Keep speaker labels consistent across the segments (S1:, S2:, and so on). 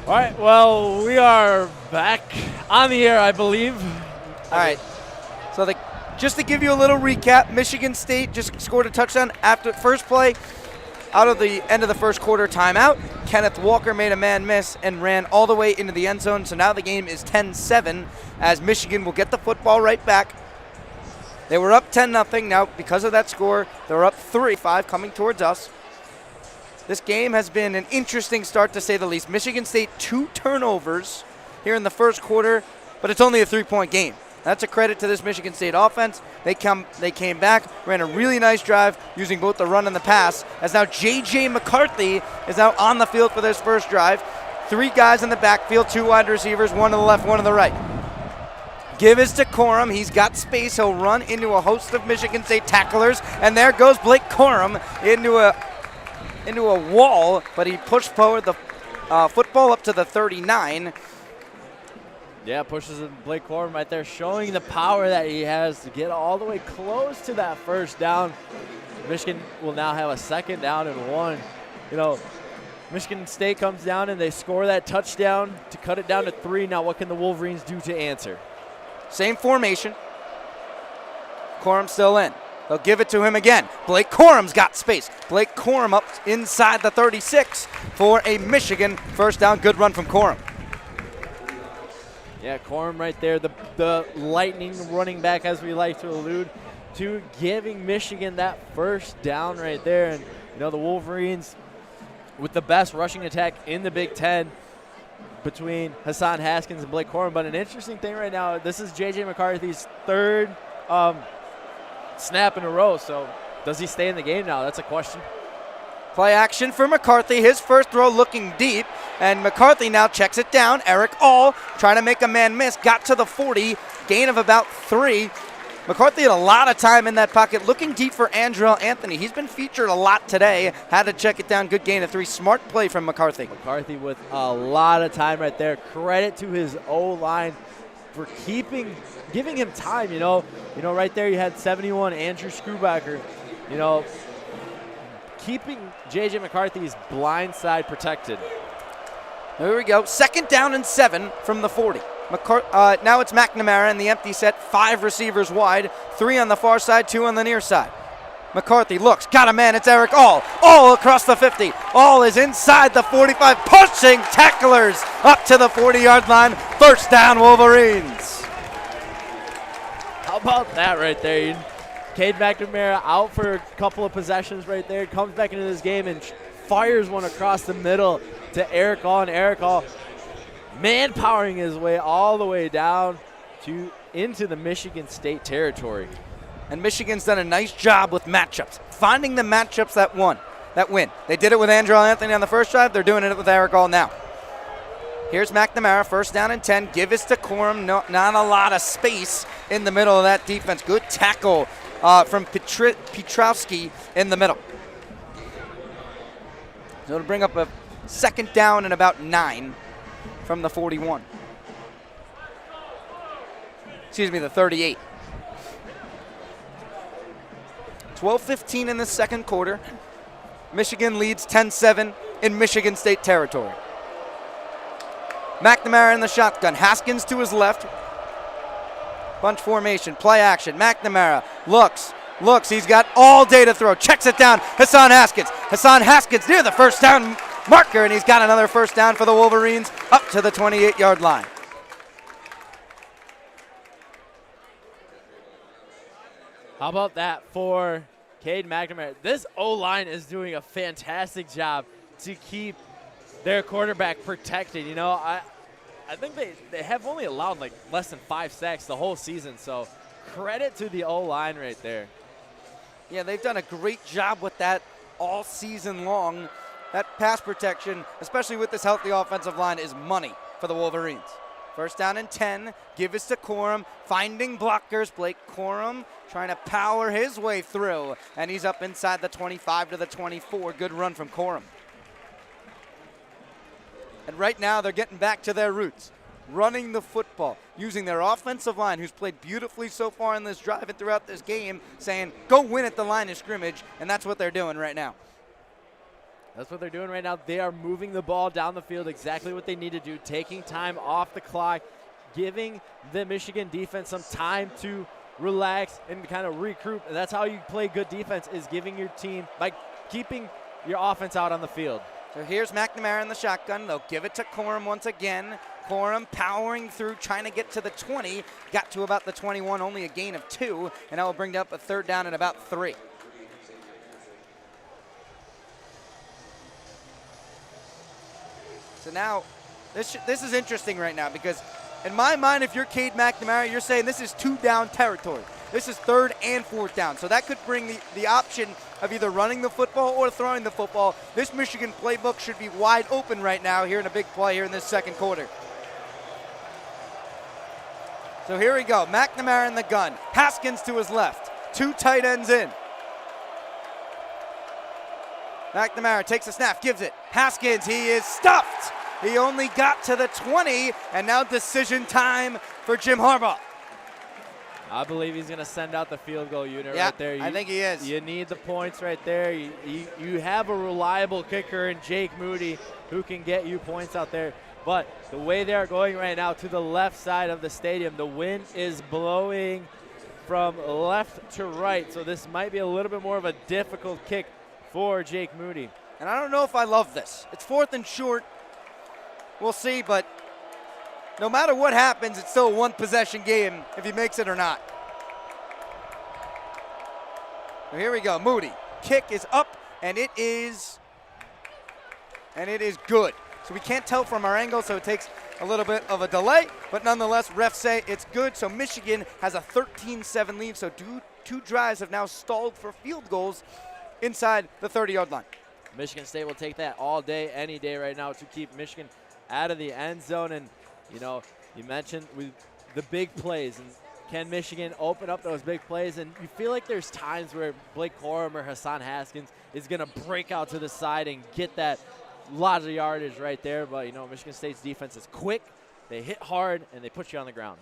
S1: All right, well, we are back on the air, I believe.
S2: All right. So just to give you a little recap, Michigan State just scored a touchdown after first play out of the end of the first quarter timeout. Kenneth Walker made a man miss and ran all the way into the end zone. So now the game is 10-7 as Michigan will get the football right back. They were up 10-0. Now, because of that score, they're up 3-5 coming towards us. This game has been an interesting start, to say the least. Michigan State 2 turnovers here in the first quarter, but it's only a 3-point game. That's a credit to this Michigan State offense. They came back, ran a really nice drive using both the run and the pass, as now J.J. McCarthy is now on the field for this first drive. 3 guys in the backfield, 2 wide receivers, 1 to the left, 1 to the right. Give is to Corum. He's got space. He'll run into a host of Michigan State tacklers, and there goes Blake Corum into a wall, but he pushed forward the football up to the 39.
S1: Yeah, pushes Blake Corum right there, showing the power that he has to get all the way close to that first down. Michigan will now have a 2nd down and 1. You know, Michigan State comes down and they score that touchdown to cut it down to 3. Now what can the Wolverines do to answer?
S2: Same formation. Corum still in. They'll give it to him again. Blake Corum's got space. Blake Corum up inside the 36 for a Michigan first down. Good run from Corum.
S1: Yeah, Corum right there, the lightning running back, as we like to allude to, giving Michigan that first down right there. And, you know, the Wolverines with the best rushing attack in the Big Ten between Hassan Haskins and Blake Corum. But an interesting thing right now, this is J.J. McCarthy's 3rd snap in a row. So does he stay in the game now? That's a question.
S2: Play action for McCarthy. His first throw looking deep, and McCarthy now checks it down. Eric All trying to make a man miss. Got to the 40, gain of about 3. McCarthy had a lot of time in that pocket, looking deep for Andrell Anthony. He's been featured a lot today. Had to check it down. Good gain of 3. Smart play from McCarthy.
S1: McCarthy with a lot of time right there. Credit to his O-line for giving him time. You know, right there you had 71 Andrew Screwbacker. You know, keeping J.J. McCarthy's blind side protected.
S2: There we go. 2nd down and 7 from the 40. Now it's McNamara in the empty set. 5 receivers wide. 3 on the far side, 2 on the near side. McCarthy looks. Got a man. It's Eric All. All across the 50. All is inside the 45. Pushing tacklers up to the 40-yard line. First down, Wolverines.
S1: How about that right there? Cade McNamara out for a couple of possessions right there. Comes back into this game and fires one across the middle to Eric All. And Eric All man-powering his way all the way down into the Michigan State territory.
S2: And Michigan's done a nice job with matchups, finding the matchups that win. They did it with Andrell Anthony on the first drive. They're doing it with Eric All now. Here's McNamara, 1st down and 10. Give us to Corum. Not a lot of space in the middle of that defense. Good tackle from Pietrowski in the middle. So it'll bring up a 2nd down and about 9 from the 41. Excuse me, the 38. 12:15 in the second quarter. Michigan leads 10-7 in Michigan State territory. McNamara in the shotgun. Haskins to his left. Bunch formation, play action. McNamara looks. He's got all day to throw. Checks it down. Hassan Haskins near the first down marker, and he's got another first down for the Wolverines up to the 28-yard line.
S1: How about that for Cade McNamara? This O-line is doing a fantastic job to keep their quarterback protected. You know, I think they have only allowed like less than 5 sacks the whole season, so credit to the O-line right there.
S2: Yeah, they've done a great job with that all season long. That pass protection, especially with this healthy offensive line, is money for the Wolverines. 1st down and 10. Give us to Corum. Finding blockers. Blake Corum trying to power his way through. And he's up inside the 25 to the 24. Good run from Corum. And right now they're getting back to their roots. Running the football. Using their offensive line, who's played beautifully so far in this drive and throughout this game, saying, go win at the line of scrimmage. And that's what they're doing right now.
S1: That's what they're doing right now. They are moving the ball down the field, exactly what they need to do, taking time off the clock, giving the Michigan defense some time to relax and kind of regroup. And that's how you play good defense, is giving your team, by keeping your offense out on the field.
S2: So here's McNamara in the shotgun. They'll give it to Corum once again. Corum powering through, trying to get to the 20. Got to about the 21, only a gain of 2, and that will bring up a 3rd down and about 3. So now, this is interesting right now, because in my mind, if you're Cade McNamara, you're saying this is 2-down territory. This is 3rd and 4th down. So that could bring the option of either running the football or throwing the football. This Michigan playbook should be wide open right now here in a big play here in this 2nd quarter. So here we go. McNamara in the gun. Haskins to his left. 2 tight ends in. McNamara takes a snap, gives it. Haskins, he is stuffed. He only got to the 20, and now decision time for Jim Harbaugh.
S1: I believe he's going to send out the field goal unit
S2: Yeah,
S1: right there.
S2: I think he is.
S1: You need the points right there. You have a reliable kicker in Jake Moody who can get you points out there. But the way they are going right now to the left side of the stadium, the wind is blowing from left to right. So this might be a little bit more of a difficult kick for Jake Moody.
S2: And I don't know if I love this. It's 4th and short. We'll see, but no matter what happens, it's still a 1-possession game if he makes it or not. So here we go. Moody. Kick is up, and it is good. So we can't tell from our angle, so it takes a little bit of a delay, but nonetheless, refs say it's good. So Michigan has a 13-7 lead, so 2 drives have now stalled for field goals inside the 30-yard line.
S1: Michigan State will take that all day, any day right now to keep Michigan out of the end zone. And, you know, you mentioned with the big plays, and can Michigan open up those big plays? And you feel like there's times where Blake Corum or Hassan Haskins is going to break out to the side and get that lot of yardage right there. But, you know, Michigan State's defense is quick, they hit hard, and they put you on the ground.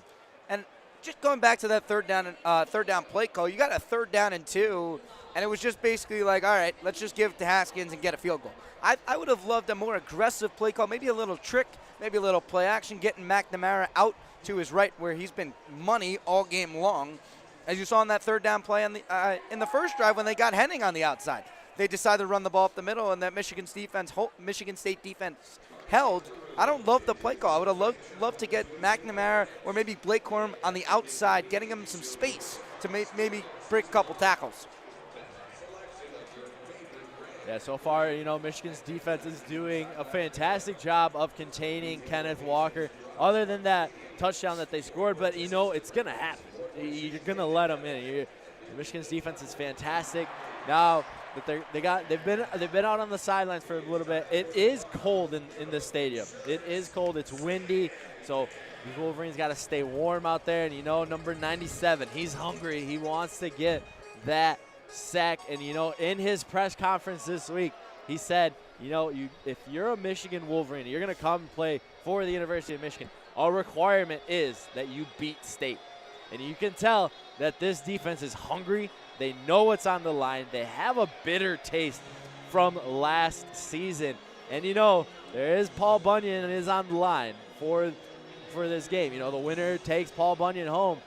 S1: And
S2: just going back to that third down play call, you got a 3rd down and 2, and it was just basically like, all right, let's just give it to Haskins and get a field goal. I would have loved a more aggressive play call, maybe a little trick, maybe a little play action, getting McNamara out to his right where he's been money all game long. As you saw in that 3rd down play in the first drive when they got Henning on the outside. They decided to run the ball up the middle, and that Michigan State defense held. I don't love the play call. I would have loved to get McNamara or maybe Blake Corum on the outside, getting him some space to maybe break a couple tackles.
S1: Yeah, so far, you know, Michigan's defense is doing a fantastic job of containing Kenneth Walker. Other than that touchdown that they scored, but you know it's gonna happen. You're gonna let them in. Michigan's defense is fantastic. Now that they've been out on the sidelines for a little bit. It is cold in the stadium. It is cold. It's windy. So these Wolverines got to stay warm out there. And you know, number 97, he's hungry. He wants to get that sack. And you know, in his press conference this week, he said, you know, if you're a Michigan Wolverine, you're going to come and play for the University of Michigan. Our requirement is that you beat State. And you can tell that this defense is hungry. They know what's on the line. They have a bitter taste from last season. And, you know, there is Paul Bunyan is on the line for this game. You know, the winner takes Paul Bunyan home.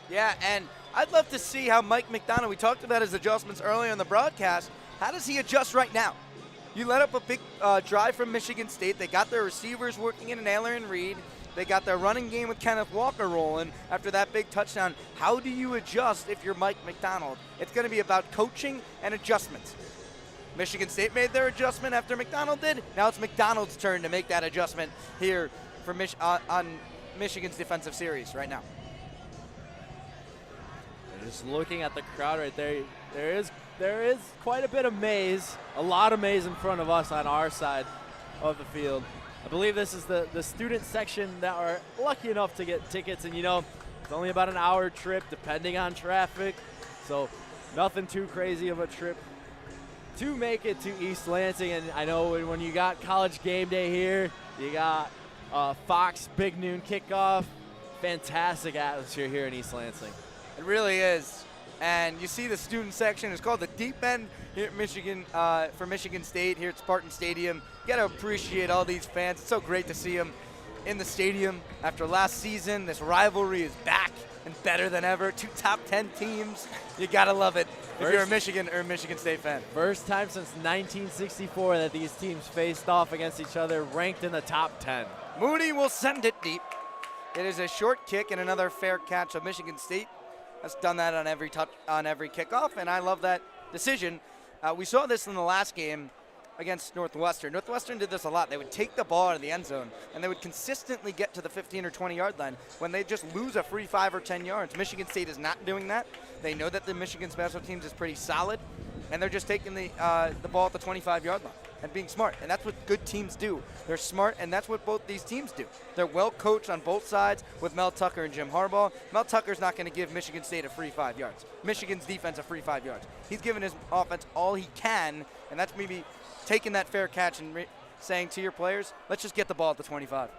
S2: Yeah, and I'd love to see how Mike McDonald, we talked about his adjustments earlier in the broadcast. How does he adjust right now? You let up a big drive from Michigan State. They got their receivers working in Naylor and Reed. They got their running game with Kenneth Walker rolling after that big touchdown. How do you adjust if you're Mike McDonald? It's going to be about coaching and adjustments. Michigan State made their adjustment after McDonald did. Now it's McDonald's turn to make that adjustment here for on Michigan's defensive series right now.
S1: And just looking at the crowd right there, there is quite a bit of maize, a lot of maize in front of us on our side of the field. I believe this is the student section that are lucky enough to get tickets, and you know, it's only about an hour trip depending on traffic, so nothing too crazy of a trip to make it to East Lansing. And I know when you got College Game Day here, you got Fox Big Noon kickoff, fantastic atmosphere here in East Lansing.
S2: It really is. And you see the student section is called the Deep End here at Michigan, for Michigan State here at Spartan Stadium. You got to appreciate all these fans. It's so great to see them in the stadium after last season. This rivalry is back and better than ever. 2 top 10 teams. You got to love it if you're a Michigan or a Michigan State fan.
S1: First time since 1964 that these teams faced off against each other, ranked in the top 10.
S2: Moody will send it deep. It is a short kick and another fair catch of Michigan State. Has done that on every kickoff, and I love that decision. We saw this in the last game against Northwestern. Northwestern did this a lot. They would take the ball out of the end zone, and they would consistently get to the 15 or 20-yard line when they just lose a free 5 or 10 yards. Michigan State is not doing that. They know that the Michigan special teams is pretty solid, and they're just taking the ball at the 25-yard line and being smart. And that's what good teams do. They're smart, and that's what both these teams do. They're well coached on both sides with Mel Tucker and Jim Harbaugh. Mel Tucker's not going to give Michigan State a free 5 yards. Michigan's defense a free 5 yards. He's giving his offense all he can, and that's maybe taking that fair catch and saying to your players, let's just get the ball at the 25.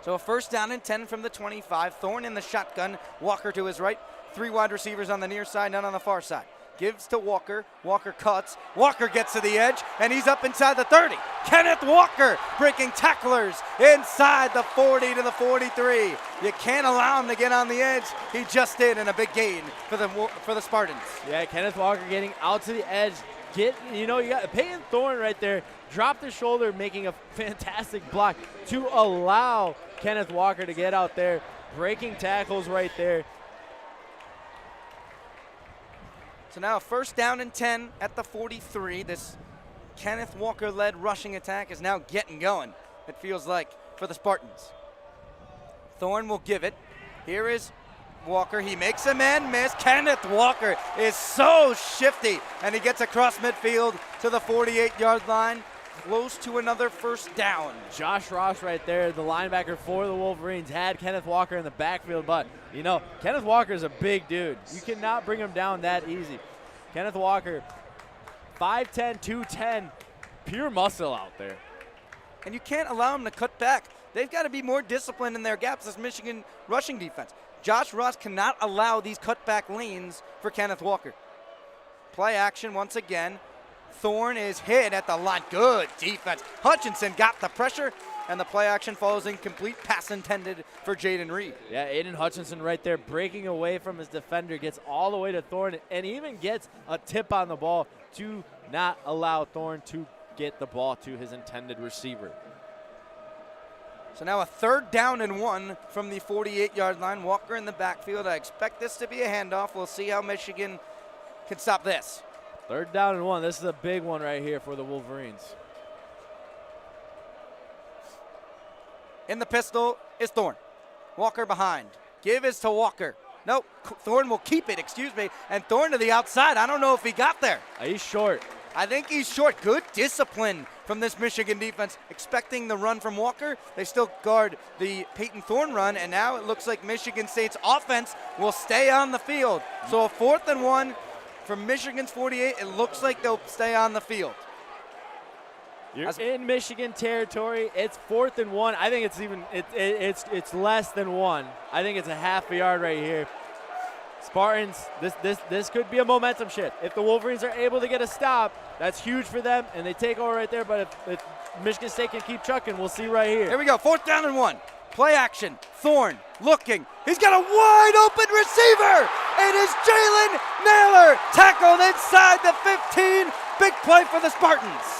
S2: So a first down and 10 from the 25. Thorne in the shotgun. Walker to his right. 3 wide receivers on the near side, none on the far side. Gives to Walker. Walker cuts. Walker gets to the edge, and he's up inside the 30. Kenneth Walker breaking tacklers inside the 40 to the 43. You can't allow him to get on the edge. He just did, and a big gain for the Spartans.
S1: Yeah, Kenneth Walker getting out to the edge. You got Peyton Thorne right there. Dropped his shoulder, making a fantastic block to allow Kenneth Walker to get out there. Breaking tackles right there.
S2: So now a first down and 10 at the 43. This Kenneth Walker-led rushing attack is now getting going, it feels like, for the Spartans. Thorne will give it. Here is Walker. He makes a man miss. Kenneth Walker is so shifty, and he gets across midfield to the 48-yard line, close to another first down.
S1: Josh Ross right there, the linebacker for the Wolverines, had Kenneth Walker in the backfield, but, Kenneth Walker is a big dude. You cannot bring him down that easy. Kenneth Walker, 5'10", 210, pure muscle out there.
S2: And you can't allow him to cut back. They've got to be more disciplined in their gaps, this Michigan rushing defense. Josh Ross cannot allow these cutback lanes for Kenneth Walker. Play action once again. Thorne is hit at the line. Good defense. Hutchinson got the pressure, and the play action follows incomplete. Pass intended for Jaden Reed.
S1: Yeah, Aiden Hutchinson right there breaking away from his defender, gets all the way to Thorne, and even gets a tip on the ball to not allow Thorne to get the ball to his intended receiver.
S2: So now a third down and 1 from the 48-yard line. Walker in the backfield. I expect this to be a handoff. We'll see how Michigan can stop this.
S1: Third down and 1. This is a big one right here for the Wolverines.
S2: In the pistol is Thorne. Walker behind. Give is to Walker. Nope, Thorne will keep it, and Thorne to the outside. I don't know if he got there.
S1: He's short.
S2: I think he's short. Good discipline from this Michigan defense. Expecting the run from Walker. They still guard the Peyton Thorne run, and now it looks like Michigan State's offense will stay on the field. So a 4th and 1 from Michigan's 48. It looks like they'll stay on the field.
S1: You're in Michigan territory. It's 4th and 1. I think it's less than 1. I think it's a half a yard right here. Spartans, this could be a momentum shift. If the Wolverines are able to get a stop, that's huge for them, and they take over right there. But if Michigan State can keep trucking, we'll see right here.
S2: Here we go, 4th down and 1. Play action. Thorne looking. He's got a wide open receiver. It is Jalen Naylor, tackled inside the 15. Big play for the Spartans.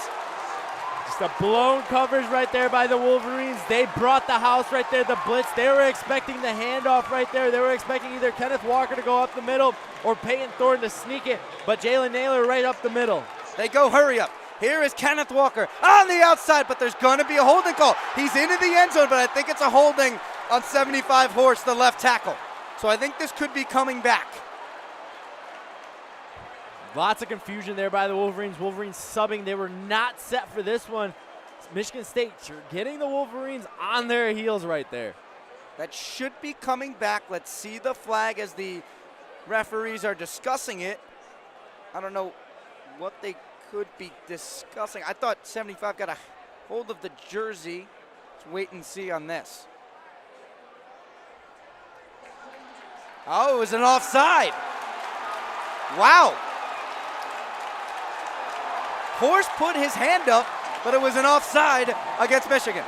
S1: Just a blown coverage right there by the Wolverines. They brought the house right there, the blitz. They were expecting the handoff right there. They were expecting either Kenneth Walker to go up the middle or Peyton Thorne to sneak it, but Jalen Naylor right up the middle.
S2: They go hurry up. Here is Kenneth Walker on the outside, but there's going to be a holding call. He's into the end zone, but I think it's a holding on 75 Horse, the left tackle. So I think this could be coming back.
S1: Lots of confusion there by the Wolverines. Wolverines subbing. They were not set for this one. Michigan State getting the Wolverines on their heels right there.
S2: That should be coming back. Let's see the flag as the referees are discussing it. I don't know what they could be discussing. I thought 75 got a hold of the jersey. Let's wait and see on this. Oh, it was an offside. Wow. Horst put his hand up, but it was an offside against Michigan.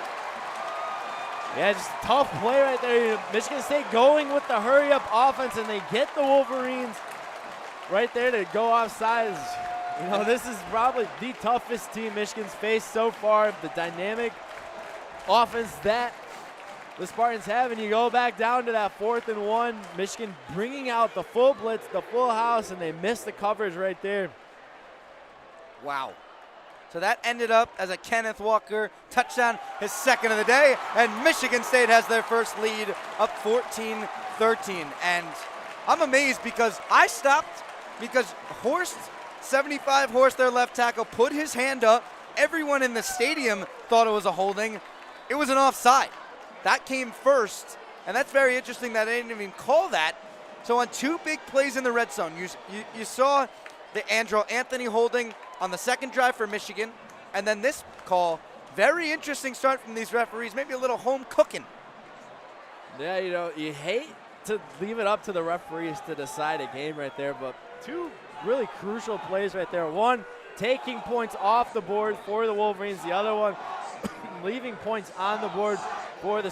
S1: Yeah, just tough play right there. Michigan State going with the hurry-up offense, and they get the Wolverines right there to go offsides. You know, this is probably the toughest team Michigan's faced so far. The dynamic offense that the Spartans have, and you go back down to that 4th and 1. Michigan bringing out the full blitz, the full house, and they missed the coverage right there.
S2: Wow. So that ended up as a Kenneth Walker touchdown, his second of the day, and Michigan State has their first lead up 14-13. And I'm amazed because I stopped because Horst, 75 Horst, their left tackle, put his hand up. Everyone in the stadium thought it was a holding. It was an offside. That came first, and that's very interesting that they didn't even call that. So on 2 big plays in the red zone, you saw the Anthony holding on the second drive for Michigan, and then this call. Very interesting start from these referees, maybe a little home cooking.
S1: Yeah, you know, you hate to leave it up to the referees to decide a game right there, but 2 really crucial plays right there. One, taking points off the board for the Wolverines. The other one, leaving points on the board for the